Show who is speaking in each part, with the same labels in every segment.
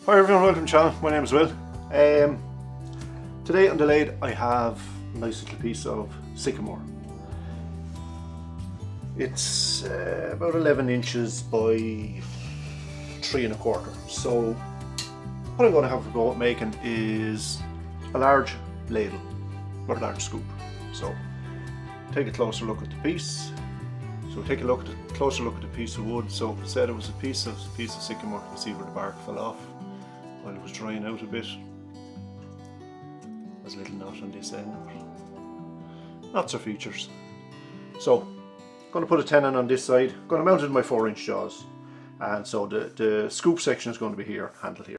Speaker 1: Hi everyone, welcome to the channel. My name is Will. Today on the lathe I have a nice little piece of sycamore. It's about 11 inches by 3¼ inches. So what I'm going to have a go at making is a large ladle or a large scoop. So take a closer look at the piece. So take a closer look at the piece of wood. So it said it was a piece of sycamore. You can see where the bark fell off while it was drying out a bit. There's a little knot on this end. Lots of features. So I'm going to put a tenon on this side. I'm going to mount it in my 4-inch jaws. And so the scoop section is going to be here, handled here.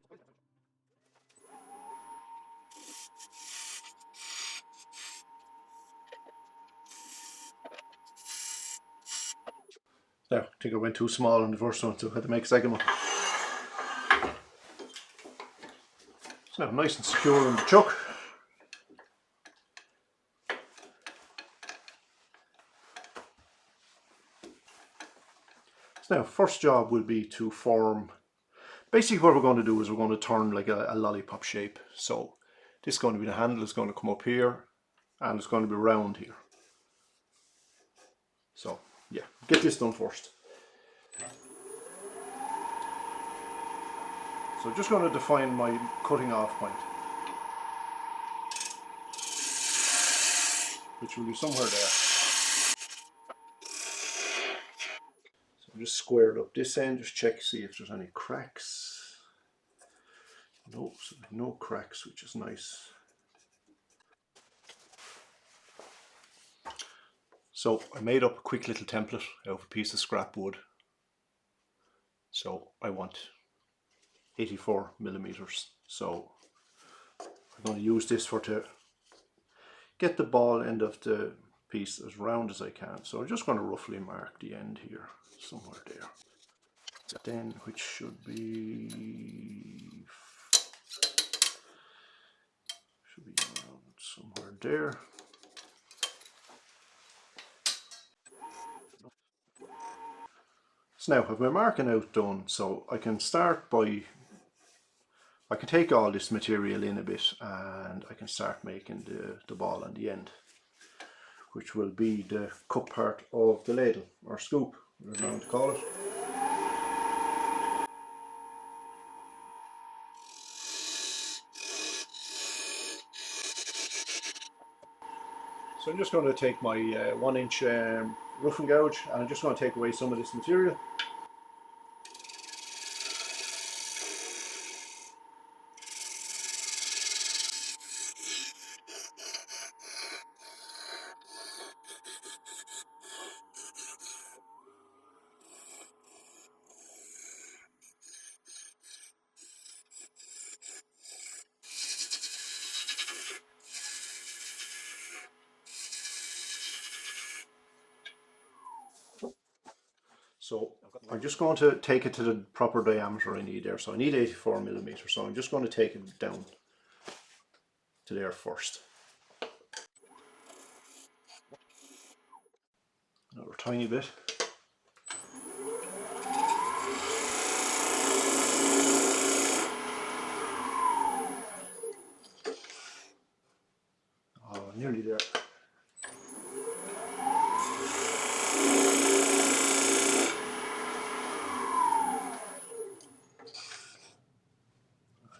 Speaker 1: There, I think I went too small on the first one, so I had to make a second one. It's now nice and secure in the chuck. So now, first job will be to form. Basically what we're going to do is we're going to turn like a lollipop shape. So this is going to be the handle, it's going to come up here and it's going to be round here. So yeah, get this done first. So I'm just going to define my cutting off point, which will be somewhere there. So I'm just squared up this end, just check, see if there's any cracks. No, so no cracks, which is nice. So I made up a quick little template out of a piece of scrap wood. So I want 84 millimeters. So I'm going to use this to get the ball end of the piece as round as I can. So I'm just going to roughly mark the end here, somewhere there. Then, which should be around somewhere there. So now I have my marking out done, so I can start by, I can take all this material in a bit and I can start making the ball on the end, which will be the cup part of the ladle, or scoop, whatever you want to call it. So I'm just going to take my 1-inch roughing gouge and I'm just going to take away some of this material. So I'm just going to take it to the proper diameter I need there. So I need 84 millimeters. So I'm just going to take it down to there first. Another tiny bit. Oh, nearly there.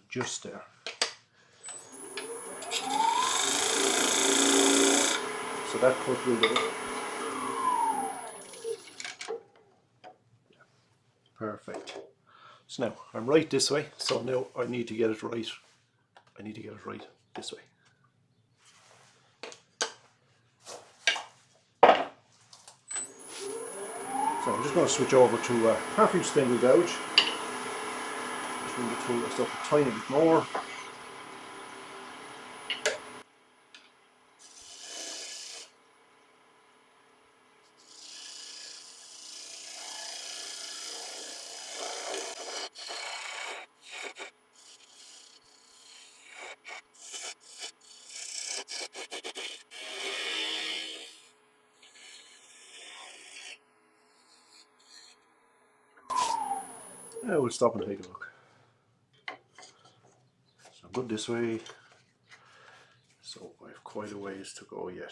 Speaker 1: Just there. So that cut will do it. Perfect. So now I'm right this way, so now I need to get it right. I need to get it right this way. So I'm just going to switch over to a half-inch spindle gouge. Just going to tool this up a tiny bit more. Now we'll stop and take a look. good this way, so I have quite a ways to go yet.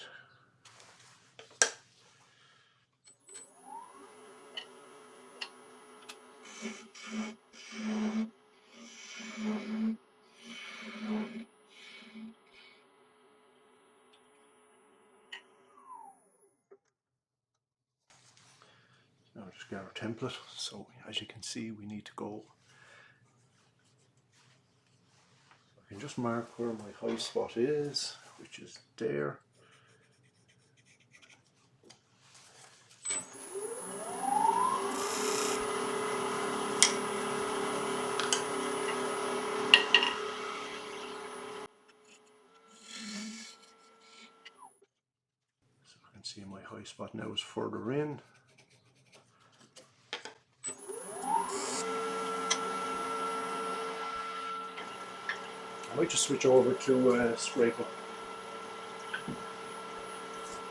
Speaker 1: Now just get our template. So as you can see, we need to go. I can just mark where my high spot is, which is there. So I can see my high spot now is further in. I might just switch over to scraper.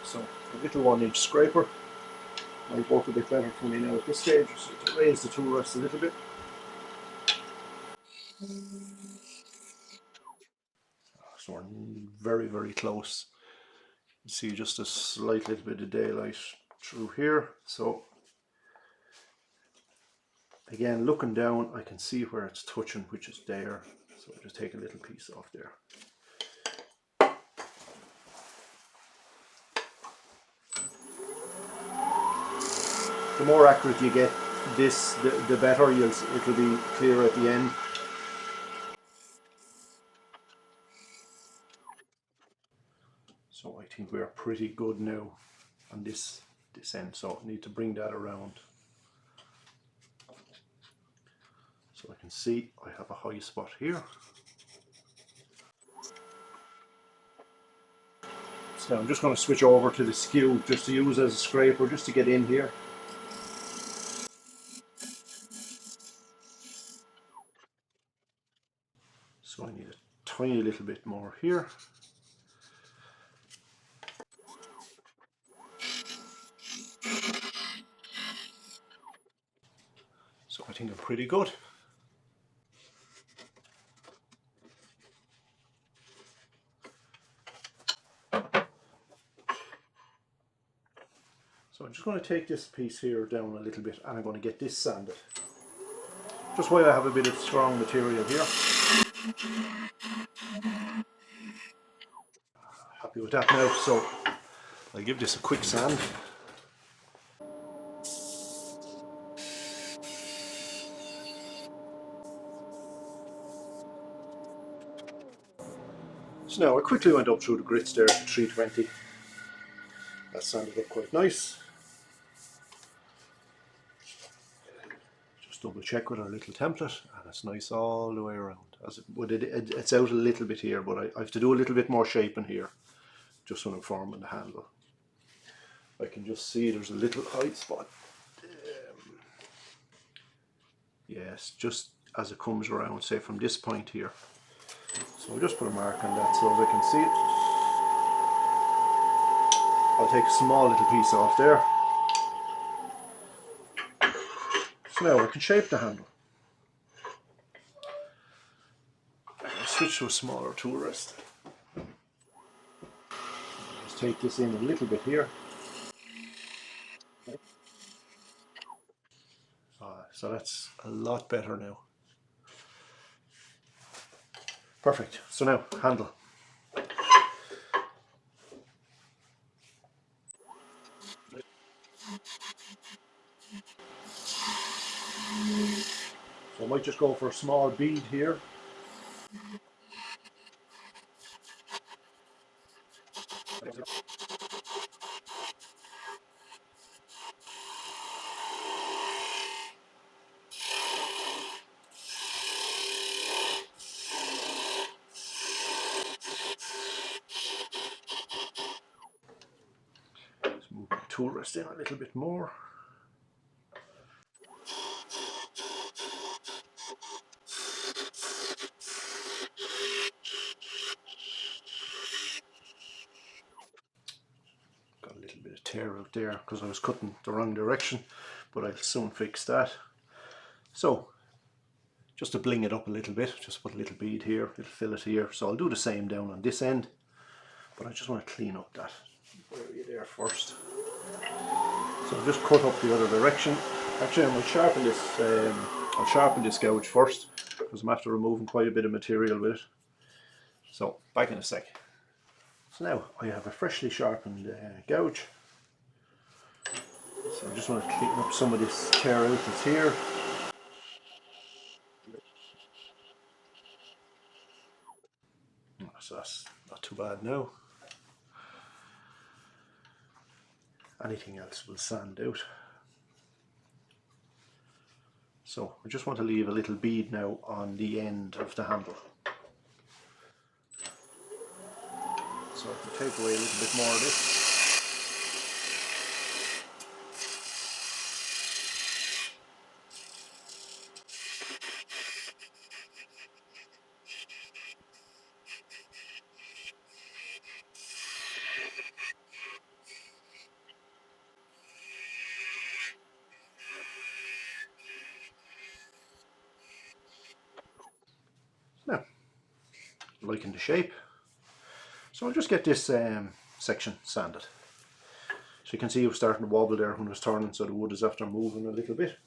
Speaker 1: So a little 1-inch scraper might work a bit better for me now at this stage, so to raise the tool rest a little bit. So we're very, very close. You see just a slight little bit of daylight through here. So again, looking down, I can see where it's touching, which is there. So I'll just take a little piece off there. The more accurate you get this, the better it'll be clear at the end. So I think we are pretty good now on this end. So I need to bring that around. So I can see I have a high spot here. So I'm just going to switch over to the skew just to use as a scraper, just to get in here. So I need a tiny little bit more here. So I think I'm pretty good. So I'm just going to take this piece here down a little bit and I'm going to get this sanded. Just while I have a bit of strong material here. Happy with that now, so I'll give this a quick sand. So now I quickly went up through the grits there to 320. That sanded up quite nice. Just double check with our little template, and it's nice all the way around. It's out a little bit here, but I have to do a little bit more shaping here, just when I'm forming the handle. I can just see there's a little high spot. Yes, just as it comes around, say from this point here. So I'll just put a mark on that so as I can see it. I'll take a small little piece off there. So now I can shape the handle. I'll switch to a smaller tool rest. Just take this in a little bit here. So that's a lot better now. Perfect. So now, handle. So I might just go for a small bead here. Let's move the tool rest in a little bit more. Got a little bit of tear out there because I was cutting the wrong direction, but I'll soon fix that. So just to bling it up a little bit. Just put a little bead here, little fillet here. So I'll do the same down on this end, but I just want to clean up that area there first. So I'll just cut up the other direction. Actually, I might sharpen this. I'll sharpen this gouge first because I'm after removing quite a bit of material with it. So back in a sec. So now I have a freshly sharpened gouge. So I just want to clean up some of this tear out that's here. So that's not too bad now. Anything else will sand out. So I just want to leave a little bead now on the end of the handle. So I can take away a little bit more of this. Now, liking the shape. So I'll just get this section sanded. So you can see it was starting to wobble there when it was turning, so the wood is after moving a little bit.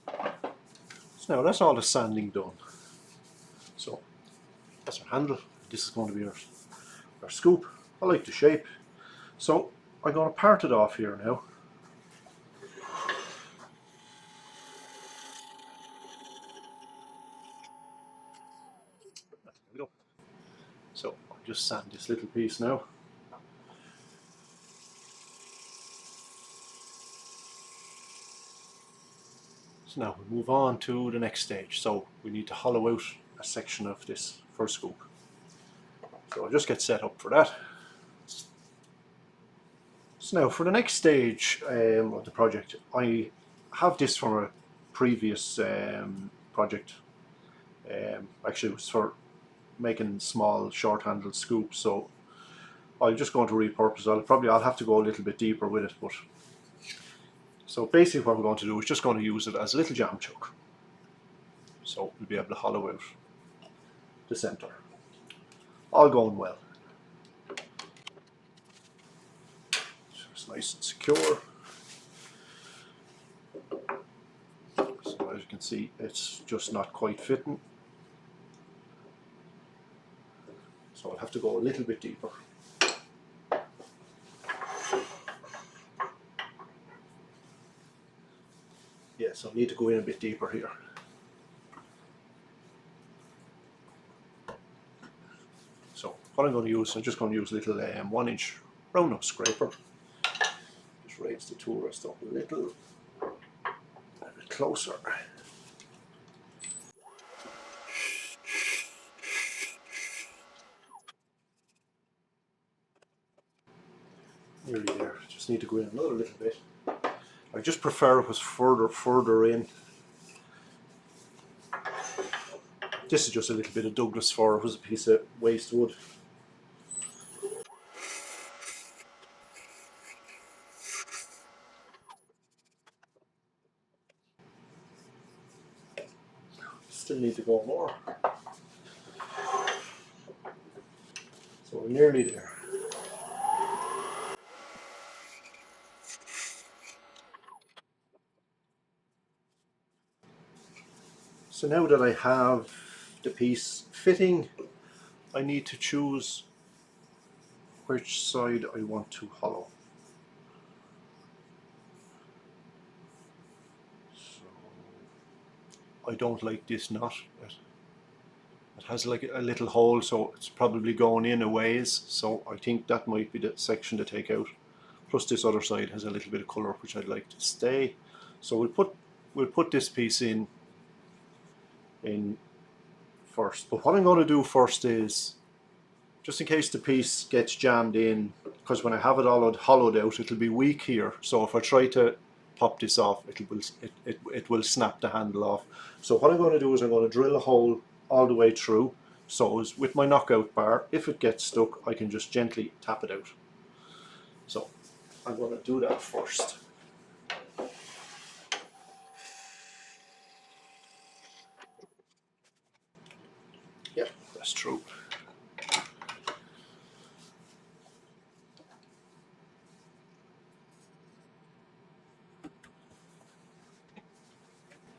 Speaker 1: So now that's all the sanding done. So that's our handle. This is going to be our scoop. I like the shape. So I'm going to part it off here now. There we go. So I'll just sand this little piece now. So now we move on to the next stage. So we need to hollow out a section of this first scoop. So I'll just get set up for that. So now for the next stage of the project, I have this from a previous project. Actually, it was for making small short-handled scoops. So I'm just going to repurpose it. I'll have to go a little bit deeper with it, but so basically what we're going to do is just going to use it as a little jam chuck. So we'll be able to hollow out the centre. All going well. So it's nice and secure. So as you can see, it's just not quite fitting. So I'll have to go a little bit deeper. Yeah, so I need to go in a bit deeper here. So what I'm going to use, I'm just going to use a little 1-inch round nose scraper. Just raise the tool rest up a little bit closer. Nearly there. Just need to go in another little bit. I just prefer it was further in. This is just a little bit of Douglas fir. It was a piece of waste wood. Still need to go more. So we're nearly there. So now that I have the piece fitting, I need to choose which side I want to hollow. So I don't like this knot. It has like a little hole, so it's probably going in a ways, so I think that might be the section to take out. Plus this other side has a little bit of colour which I'd like to stay. So we'll put this piece in first. But what I'm going to do first is, just in case the piece gets jammed in, because when I have it all hollowed out, it'll be weak here. So if I try to pop this off, it will snap the handle off. So what I'm going to do is I'm going to drill a hole all the way through. So as with my knockout bar, if it gets stuck, I can just gently tap it out. So I'm going to do that first. pass through.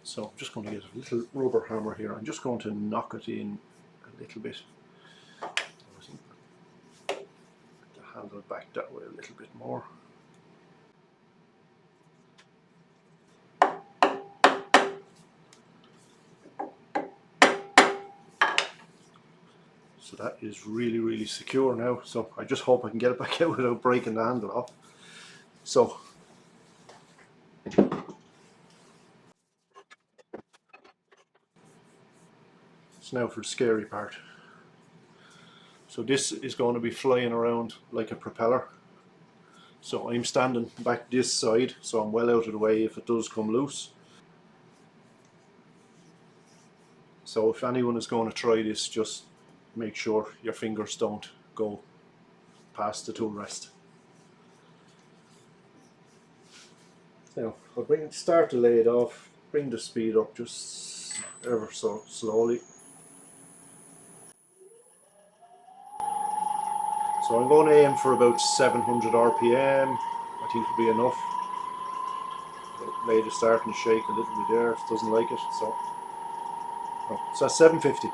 Speaker 1: So I'm just going to get a little rubber hammer here. I'm just going to knock it in a little bit. The handle back that way a little bit more. So that is really secure now. So I just hope I can get it back out without breaking the handle off. So now for the scary part. So this is going to be flying around like a propeller. So I'm standing back this side, so I'm well out of the way if it does come loose. So if anyone is going to try this, just make sure your fingers don't go past the tool rest. Now I'll start the lathe off, bring the speed up just ever so slowly. So I'm going to aim for about 700 RPM. I think it'll be enough. The lathe is starting to shake a little bit there, it doesn't like it, so that's 750,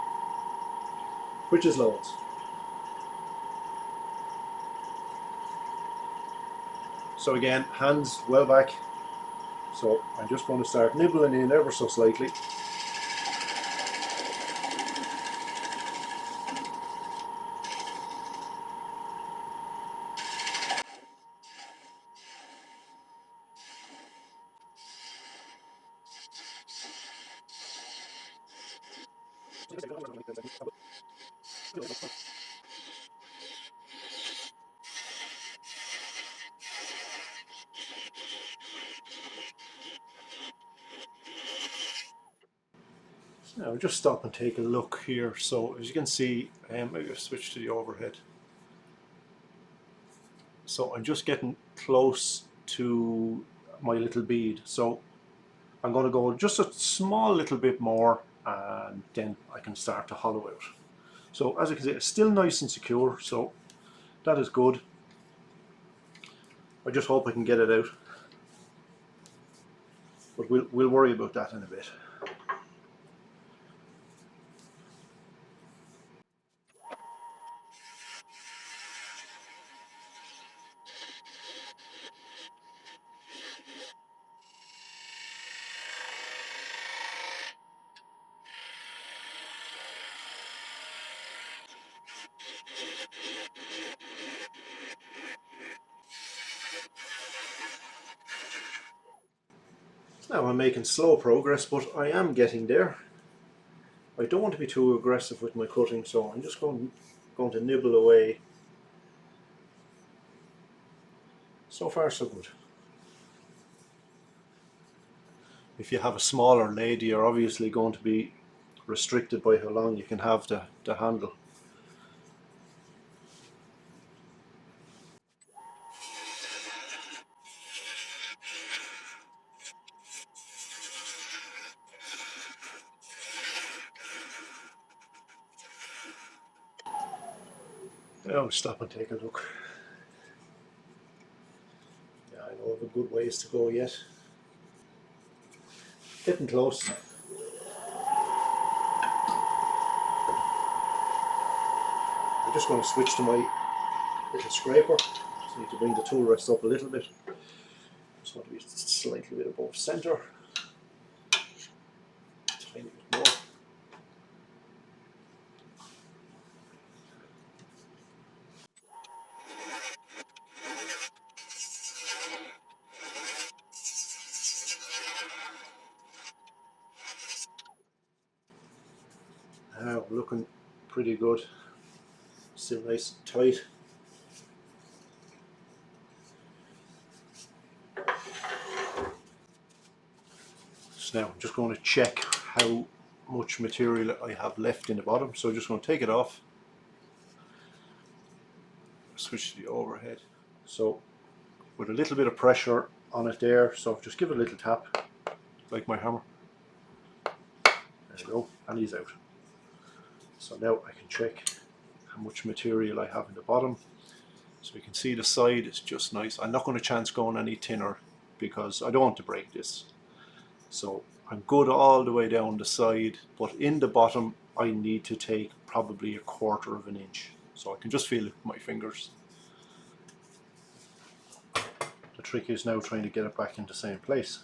Speaker 1: which is loads. So again, hands well back. So I'm just going to start nibbling in ever so slightly. Now just stop and take a look here. So as you can see, maybe I'll switch to the overhead. So I'm just getting close to my little bead. So I'm going to go just a small little bit more and then I can start to hollow out. So as you can see, it's still nice and secure, so that is good. I just hope I can get it out. But we'll worry about that in a bit. Now I'm making slow progress, but I am getting there. I don't want to be too aggressive with my cutting, so I'm just going to nibble away. So far so good. If you have a smaller lathe, you're obviously going to be restricted by how long you can have the handle. Now stop and take a look. Yeah, I know I have a good ways to go yet. Getting close. I'm just going to switch to my little scraper. Just need to bring the tool rest up a little bit. Just want to be slightly bit above center. Tiny bit more. Now looking pretty good. Still nice and tight. So now I'm just going to check how much material I have left in the bottom. So I'm just going to take it off. Switch to the overhead. So with a little bit of pressure on it there, so just give it a little tap, like my hammer. There you go, and he's out. So now I can check how much material I have in the bottom. So you can see the side is just nice. I'm not going to chance going any thinner because I don't want to break this. So I'm good all the way down the side, but in the bottom I need to take probably 1/4 of an inch. So I can just feel it with my fingers. The trick is now trying to get it back in the same place.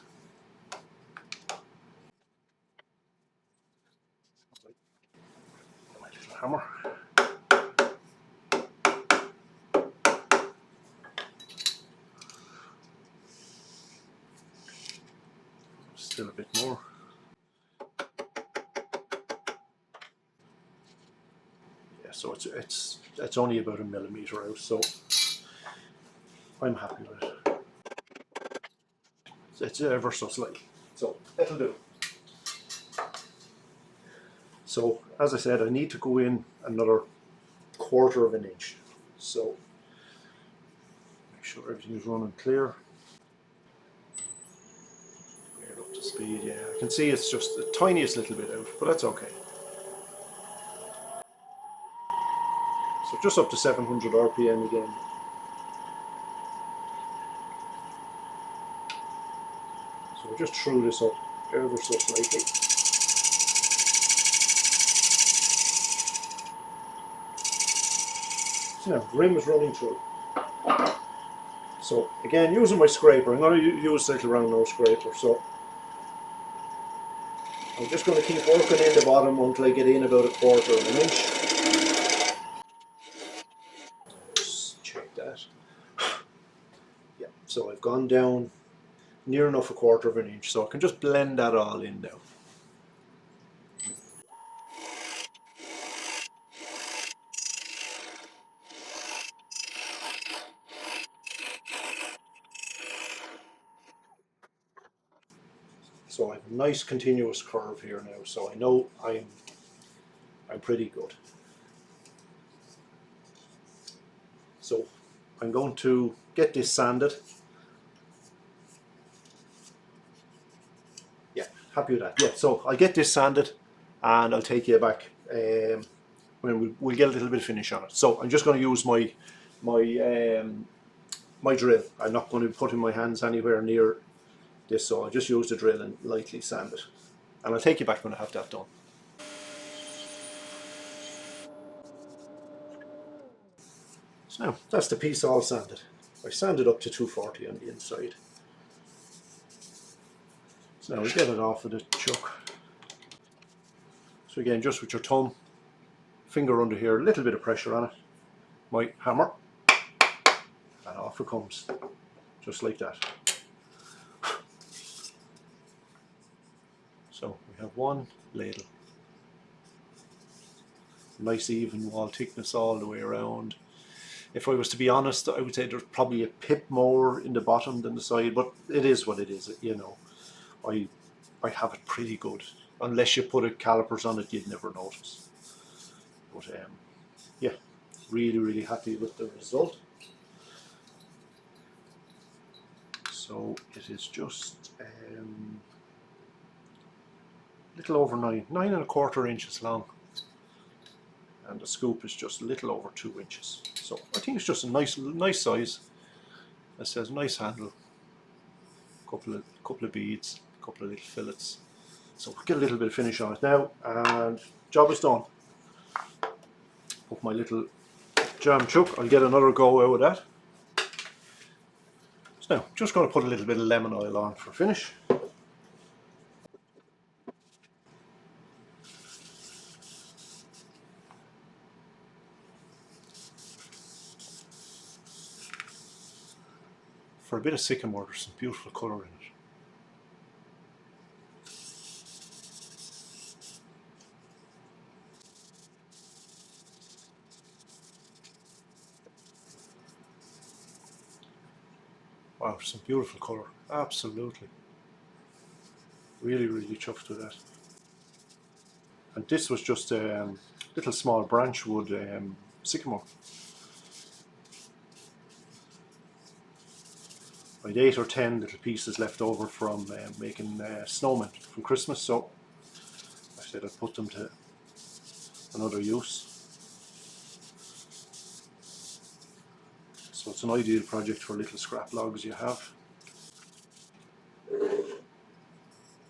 Speaker 1: My little hammer. Still a bit more. Yeah, so it's only about 1 millimeter out, so I'm happy with it. It's ever so slightly, so it'll do. So as I said, I need to go in another 1/4 of an inch. So make sure everything is running clear. Bring it up to speed. Yeah, I can see it's just the tiniest little bit out, but that's okay. So just up to 700 RPM again. So I just threw this up ever so slightly. So now, rim is running through. So again, using my scraper, I'm going to use a little round nose scraper. So I'm just going to keep working in the bottom until I get in about 1/4 of an inch. Just check that. Yeah, so I've gone down near enough 1/4 of an inch, so I can just blend that all in now. So I have a nice continuous curve here now, so I know I'm pretty good. So I'm going to get this sanded. Yeah, happy with that. Yeah, so I'll get this sanded and I'll take you back when we'll get a little bit of finish on it. So I'm just going to use my drill. I'm not going to be putting my hands anywhere near this, so I'll just use the drill and lightly sand it. And I'll take you back when I have that done. So now, that's the piece all sanded. I sanded up to 240 on the inside. So now we get it off of the chuck. So again, just with your thumb, finger under here, a little bit of pressure on it, my hammer, and off it comes, just like that. So we have one ladle. Nice even wall thickness all the way around. If I was to be honest, I would say there's probably a pip more in the bottom than the side, but it is what it is, you know. I have it pretty good. Unless you put calipers on it, you'd never notice. But yeah, really happy with the result. So it is just a little over 9.25 inches long, and the scoop is just a little over 2 inches. So I think it's just a nice size. It says nice handle, couple of beads, couple of little fillets. So we'll get a little bit of finish on it now, and job is done. With my little jam chuck, I'll get another go out of that. So now, just going to put a little bit of lemon oil on for finish. For a bit of sycamore, there's some beautiful colour in it. Wow, some beautiful colour, absolutely. Really chuffed with that. And this was just a little small branch wood sycamore. I had 8 or 10 little pieces left over from making snowmen from Christmas, so I said I'd put them to another use. So it's an ideal project for little scrap logs you have.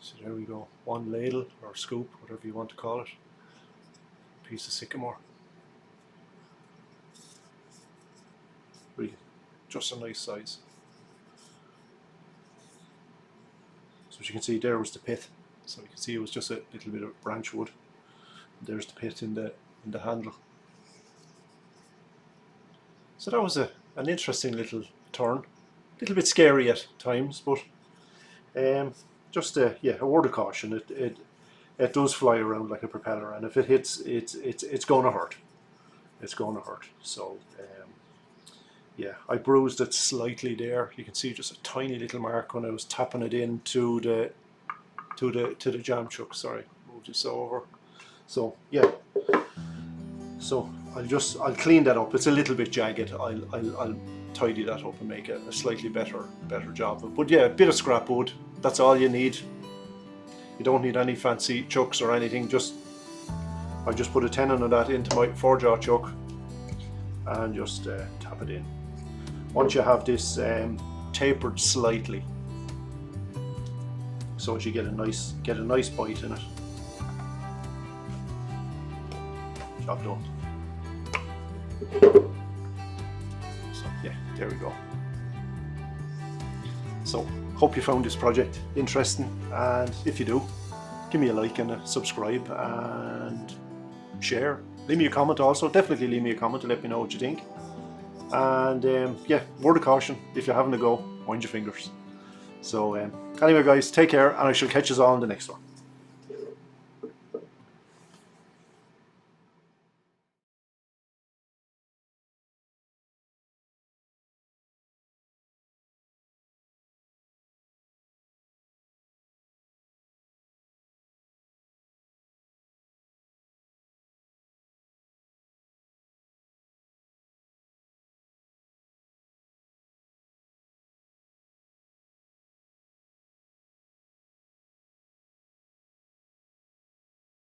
Speaker 1: So there we go, one ladle or scoop, whatever you want to call it. Piece of sycamore. Really, just a nice size. So as you can see, there was the pith. So you can see it was just a little bit of branch wood. There's the pith in the handle. So that was an interesting little turn. A little bit scary at times, but just a word of caution. It does fly around like a propeller, and if it hits, it's going to hurt. It's going to hurt. So yeah, I bruised it slightly there. You can see just a tiny little mark when I was tapping it into the jam chuck. Sorry, move this over. So yeah. So I'll clean that up. It's a little bit jagged. I'll tidy that up and make a slightly better job of it. But yeah, a bit of scrap wood. That's all you need. You don't need any fancy chucks or anything. I just put a tenon of that into my 4-jaw chuck and just tap it in. Once you have this tapered slightly, so as you get a nice bite in it. Job done. So yeah, there we go. So hope you found this project interesting, and if you do, give me a like and a subscribe and share. Leave me a comment also. Definitely leave me a comment to let me know what you think. And yeah, word of caution, if you're having a go, mind your fingers. So anyway guys, take care, and I shall catch you all in the next one.